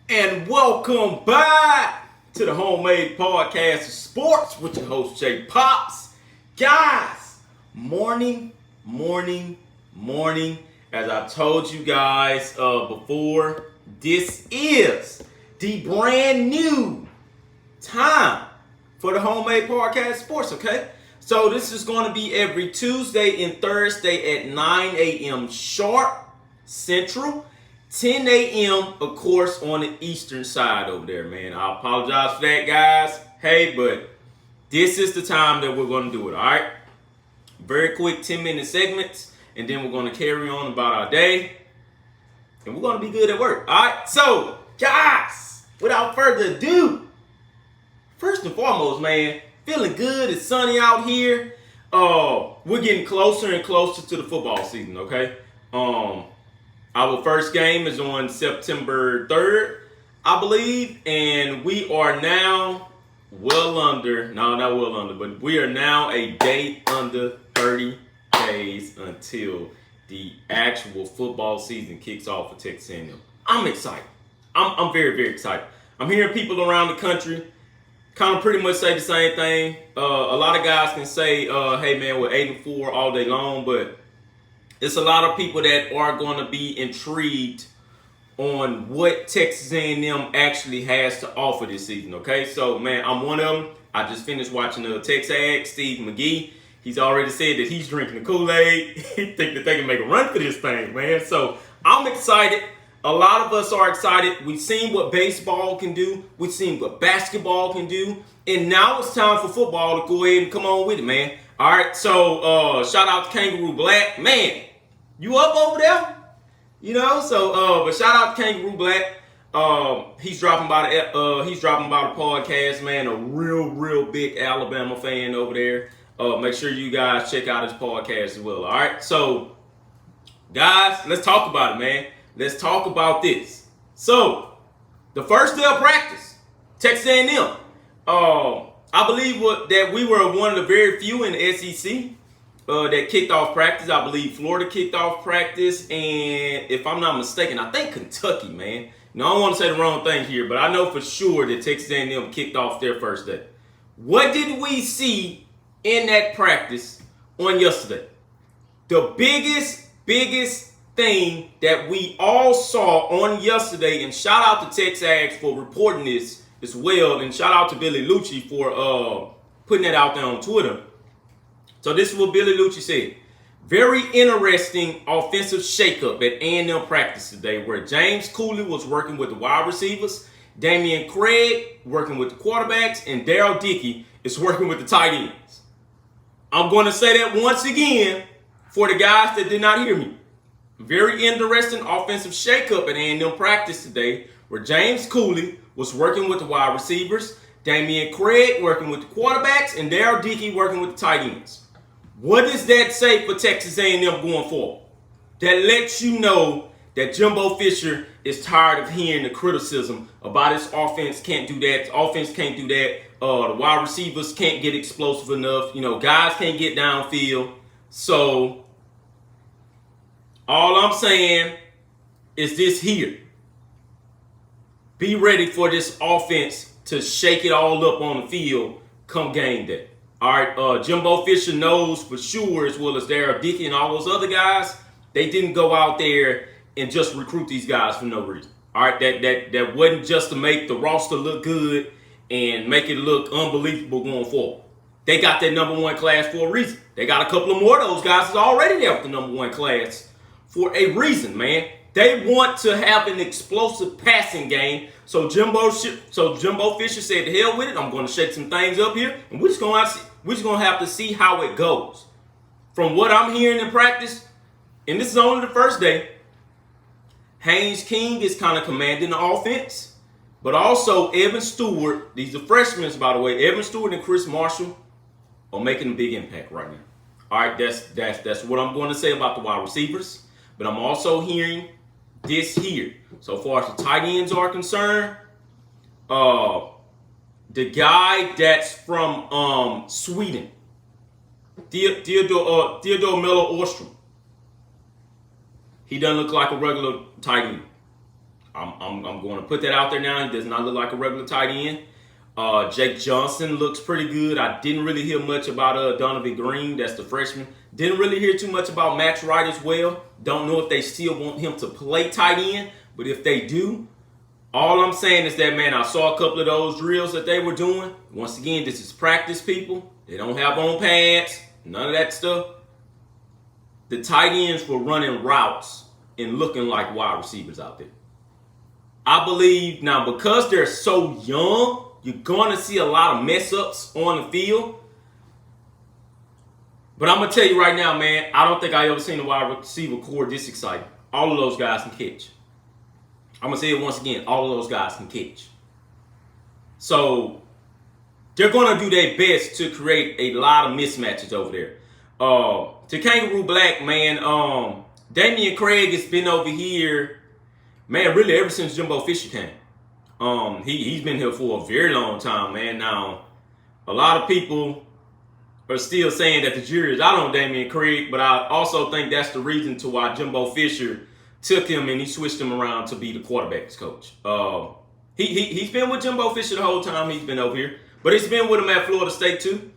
And welcome back to the Homemade Podcast of Sports with your host, Jay Pops. Guys, morning. As I told you guys before, this is the brand new time for the Homemade Podcast of Sports, okay? So this is going to be every Tuesday and Thursday at 9 a.m. sharp Central. 10 a.m., of course, on the eastern side over there, man. I apologize for that, guys. Hey, but this is the time that we're going to do it, all right? Very quick 10-minute segments, and then we're going to carry on about our day, and we're going to be good at work, all right? So, guys, without further ado, first and foremost, man, feeling good. It's sunny out here. We're getting closer and closer to the football season, okay? Our first game is on September 3rd, I believe, and we are now we are now a day under 30 days until the actual football season kicks off for Texas A&M. I'm excited. I'm very, very excited. I'm hearing people around the country kind of pretty much say the same thing. A lot of guys can say, hey, man, we're 8-4 all day long, but it's a lot of people that are going to be intrigued on what Texas A&M actually has to offer this season, okay? So, man, I'm one of them. I just finished watching the Texas Steve McGee. He's already said that he's drinking the Kool-Aid. He think that they can make a run for this thing, man. So, I'm excited. A lot of us are excited. We've seen what baseball can do. We've seen what basketball can do. And now it's time for football to go ahead and come on with it, man. All right, so shout out to Kangaroo Black. Man, you up over there? You know, so but shout out to Kangaroo Black. He's dropping by the podcast, man. A real big Alabama fan over there. Make sure you guys check out his podcast as well. All right, so guys, let's talk about it, man. Let's talk about this. So the first day of practice, Texas A&M. I believe that we were one of the very few in the SEC that kicked off practice. I believe Florida kicked off practice, and if I'm not mistaken, I think Kentucky, man. Now, I don't want to say the wrong thing here, but I know for sure that Texas A&M kicked off their first day. What did we see in that practice on yesterday? The biggest thing that we all saw on yesterday, and shout out to Texas for reporting this as well, and shout out to Billy Lucci for putting that out there on Twitter. So this is what Billy Lucci said. Very interesting offensive shakeup at A&M practice today, where James Cooley was working with the wide receivers, Damian Craig working with the quarterbacks, and Darrell Dickey is working with the tight ends. I'm going to say that once again for the guys that did not hear me. Very interesting offensive shakeup at A&M practice today, where James Cooley was working with the wide receivers, Damian Craig working with the quarterbacks, and Darrell Dickey working with the tight ends. What does that say for Texas A&M going forward? That lets you know that Jimbo Fisher is tired of hearing the criticism about his offense can't do that, offense can't do that, the wide receivers can't get explosive enough, guys can't get downfield. So all I'm saying is this here. Be ready for this offense to shake it all up on the field come game day. All right, Jimbo Fisher knows for sure, as well as Darrell Dickey and all those other guys, they didn't go out there and just recruit these guys for no reason. All right, that wasn't just to make the roster look good and make it look unbelievable going forward. They got that number one class for a reason. They got a couple of more of those guys that's already there with the number one class for a reason, man. They want to have an explosive passing game. So Jimbo Fisher said, "To hell with it. I'm going to shake some things up here, and we're just going to have to see how it goes." From what I'm hearing in practice, and this is only the first day, Haynes King is kind of commanding the offense, but also Evan Stewart. These are freshmen, by the way. Evan Stewart and Chris Marshall are making a big impact right now. All right, that's what I'm going to say about the wide receivers. But I'm also hearing this here. So far as the tight ends are concerned, the guy that's from Sweden, Theodore Miller Ostrom, he doesn't look like a regular tight end. I'm going to put that out there now. He does not look like a regular tight end. Jake Johnson looks pretty good. I didn't really hear much about Donovan Green. That's the freshman. Didn't really hear too much about Max Wright as well. Don't know if they still want him to play tight end. But if they do, all I'm saying is that, man, I saw a couple of those drills that they were doing. Once again, this is practice, people. They don't have on pads. None of that stuff. The tight ends were running routes and looking like wide receivers out there. I believe now, because they're so young, you're going to see a lot of mess ups on the field. But I'm going to tell you right now, man, I don't think I ever seen a wide receiver core this exciting. All of those guys can catch. I'm going to say it once again. All of those guys can catch. So they're going to do their best to create a lot of mismatches over there. To Kangaroo Black, man, Damian Craig has been over here, man, really ever since Jimbo Fisher came. He's been here for a very long time, man. Now, a lot of people are still saying that the jury is out on Damian Craig, but I also think that's the reason to why Jimbo Fisher took him and he switched him around to be the quarterback's coach. He's been with Jimbo Fisher the whole time he's been over here, but he's been with him at Florida State too.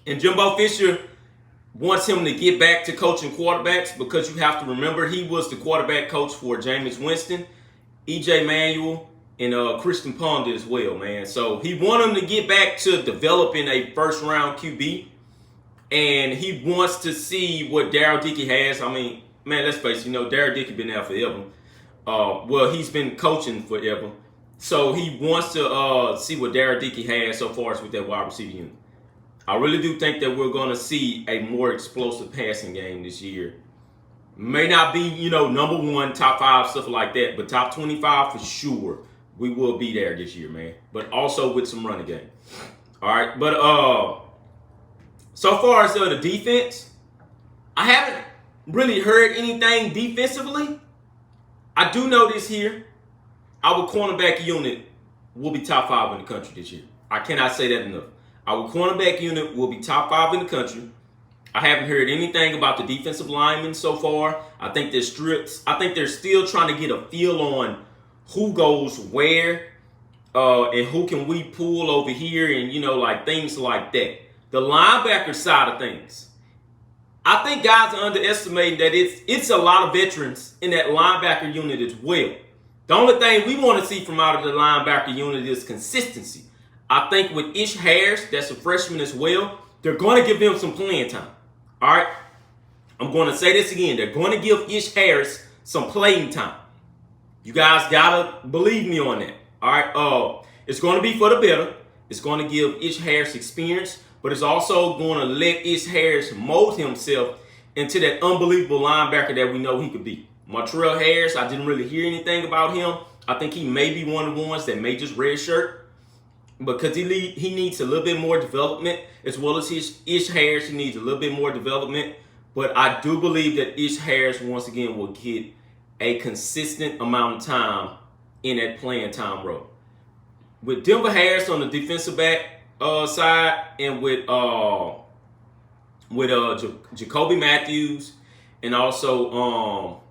And Jimbo Fisher wants him to get back to coaching quarterbacks because you have to remember he was the quarterback coach for Jameis Winston, E.J. Manuel, and Christian Ponder as well, man. So he wants him to get back to developing a first-round QB, and he wants to see what Darryl Dickey has. I mean, man, let's face it, Darryl Dickey been there forever. Well, he's been coaching forever. So he wants to see what Darryl Dickey has so far as with that wide receiver unit. I really do think that we're going to see a more explosive passing game this year. May not be, number one, top 5, stuff like that, but top 25 for sure. We will be there this year, man. But also with some running game. All right, but so far as the defense, I haven't really heard anything defensively. I do know this here. Our cornerback unit will be top 5 in the country this year. I cannot say that enough. Our cornerback unit will be top 5 in the country. I haven't heard anything about the defensive linemen so far. I think they're still trying to get a feel on who goes where and who can we pull over here and, like things like that. The linebacker side of things, I think guys are underestimating that it's a lot of veterans in that linebacker unit as well. The only thing we want to see from out of the linebacker unit is consistency. I think with Ish Harris, that's a freshman as well, they're going to give him some playing time. All right? I'm going to say this again. They're going to give Ish Harris some playing time. You guys got to believe me on that. All right? It's going to be for the better. It's going to give Ish Harris experience, but it's also going to let Ish Harris mold himself into that unbelievable linebacker that we know he could be. Montrell Harris, I didn't really hear anything about him. I think he may be one of the ones that may just redshirt because he needs a little bit more development, as well as Ish Harris. He needs a little bit more development. But I do believe that Ish Harris, once again, will get a consistent amount of time in that playing time role. With Denver Harris on the defensive back side, and with Jacoby Matthews and also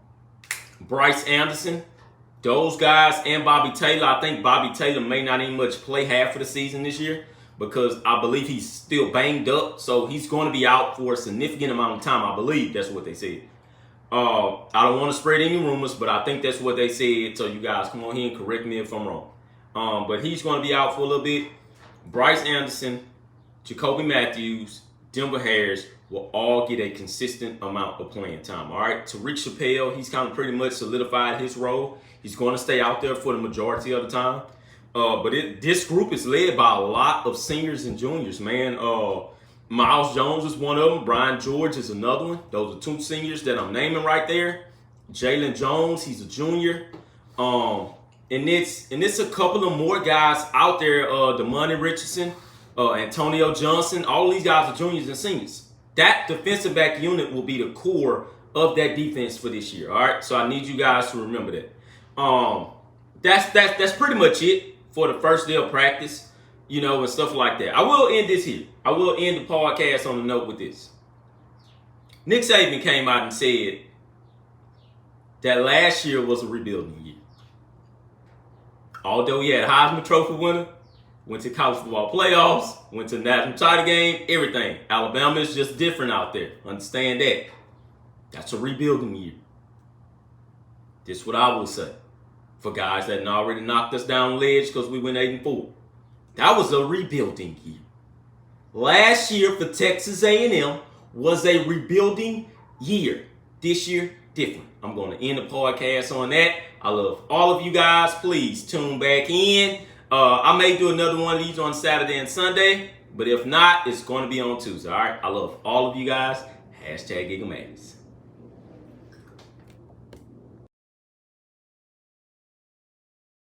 Bryce Anderson, those guys, and Bobby Taylor. I think Bobby Taylor may not even much play half of the season this year because I believe he's still banged up. So he's going to be out for a significant amount of time. I believe that's what they said. I don't want to spread any rumors, but I think that's what they said. So you guys come on here and correct me if I'm wrong. But he's going to be out for a little bit. Bryce Anderson, Jacoby Matthews, Denver Harris will all get a consistent amount of playing time. All right, Tariq Chappelle, he's kind of pretty much solidified his role. He's going to stay out there for the majority of the time. But this group is led by a lot of seniors and juniors, man. Miles Jones is one of them. Brian George is another one. Those are 2 seniors that I'm naming right there. Jalen Jones, he's a junior. And it's a couple of more guys out there. Damani Richardson, Antonio Johnson. All these guys are juniors and seniors. That defensive back unit will be the core of that defense for this year. All right, so I need you guys to remember that. That's pretty much it for the first day of practice, and stuff like that. I will end this here. I will end the podcast on a note with this. Nick Saban came out and said that last year was a rebuilding year. Although he had a Heisman Trophy winner, went to college football playoffs, went to the national title game, everything. Alabama is just different out there. Understand that. That's a rebuilding year. This is what I will say. For guys that had already knocked us down the ledge because we went 8-4. That was a rebuilding year. Last year for Texas A&M was a rebuilding year. This year, different. I'm going to end the podcast on that. I love all of you guys. Please tune back in. I may do another one of these on Saturday and Sunday, but if not, it's going to be on Tuesday. All right. I love all of you guys. #GigaMags.